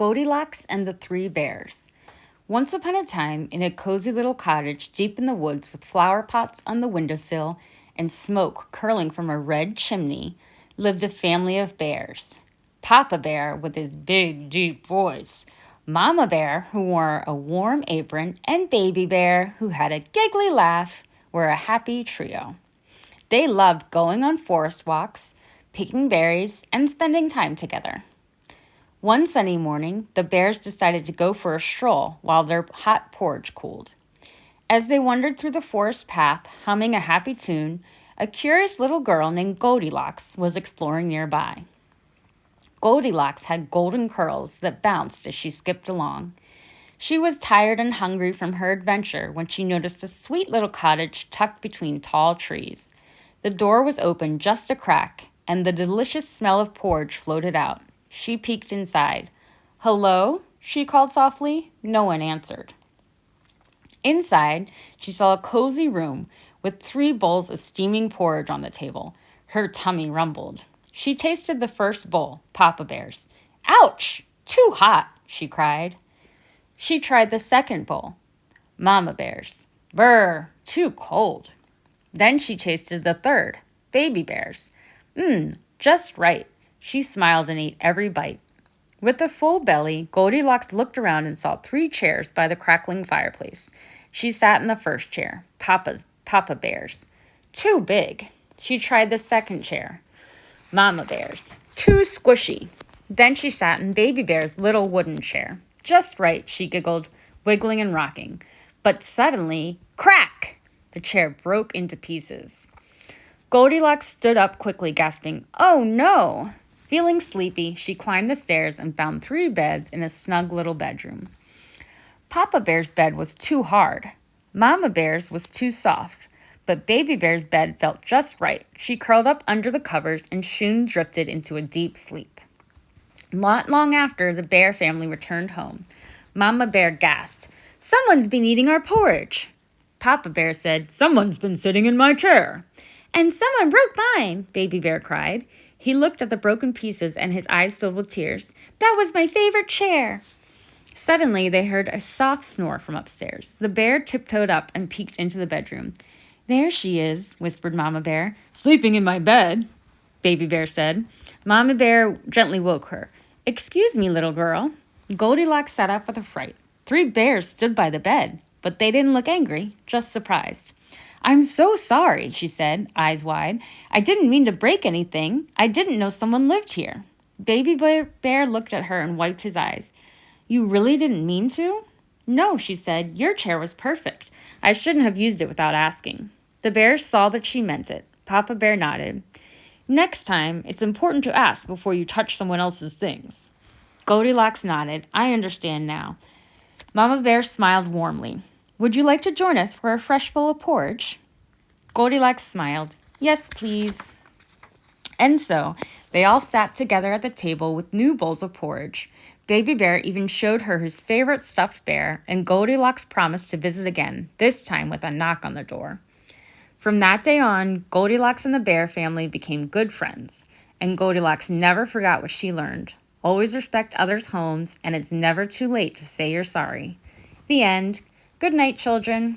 Goldilocks and the Three Bears. Once upon a time, in a cozy little cottage deep in the woods with flower pots on the windowsill and smoke curling from a red chimney, lived a family of bears. Papa Bear with his big, deep voice, Mama Bear, who wore a warm apron, and Baby Bear, who had a giggly laugh, were a happy trio. They loved going on forest walks, picking berries, and spending time together. One sunny morning, the bears decided to go for a stroll while their hot porridge cooled. As they wandered through the forest path, humming a happy tune, a curious little girl named Goldilocks was exploring nearby. Goldilocks had golden curls that bounced as she skipped along. She was tired and hungry from her adventure when she noticed a sweet little cottage tucked between tall trees. The door was open just a crack, and the delicious smell of porridge floated out. She peeked inside. "Hello?" she called softly. No one answered. Inside, she saw a cozy room with 3 bowls of steaming porridge on the table. Her tummy rumbled. She tasted the first bowl, Papa Bear's. "Ouch! Too hot!" she cried. She tried the second bowl, Mama Bear's. "Brr! Too cold." Then she tasted the third, Baby Bear's. Just right." She smiled and ate every bite. With a full belly, Goldilocks looked around and saw 3 chairs by the crackling fireplace. She sat in the first chair, Papa Bear's. Too big. She tried the second chair, Mama Bear's. Too squishy. Then she sat in Baby Bear's little wooden chair. Just right, she giggled, wiggling and rocking. But suddenly, crack! The chair broke into pieces. Goldilocks stood up quickly, gasping, "Oh no!" Feeling sleepy, she climbed the stairs and found 3 beds in a snug little bedroom. Papa Bear's bed was too hard. Mama Bear's was too soft. But Baby Bear's bed felt just right. She curled up under the covers and soon drifted into a deep sleep. Not long after, the bear family returned home. Mama Bear gasped, "Someone's been eating our porridge." Papa Bear said, "Someone's been sitting in my chair." "And someone broke mine," Baby Bear cried. He looked at the broken pieces and his eyes filled with tears. "That was my favorite chair." Suddenly, they heard a soft snore from upstairs. The bear tiptoed up and peeked into the bedroom. "There she is," whispered Mama Bear. "Sleeping in my bed," Baby Bear said. Mama Bear gently woke her. "Excuse me, little girl." Goldilocks sat up with a fright. 3 bears stood by the bed, but they didn't look angry, just surprised. "I'm so sorry," she said, eyes wide. "I didn't mean to break anything. I didn't know someone lived here." Baby Bear looked at her and wiped his eyes. "You really didn't mean to?" "No," she said. "Your chair was perfect. I shouldn't have used it without asking." The bears saw that she meant it. Papa Bear nodded. "Next time, it's important to ask before you touch someone else's things." Goldilocks nodded. "I understand now." Mama Bear smiled warmly. "Would you like to join us for a fresh bowl of porridge?" Goldilocks smiled. "Yes, please." And so, they all sat together at the table with new bowls of porridge. Baby Bear even showed her his favorite stuffed bear, and Goldilocks promised to visit again, this time with a knock on the door. From that day on, Goldilocks and the bear family became good friends, and Goldilocks never forgot what she learned. Always respect others' homes, and it's never too late to say you're sorry. The end. Good night, children.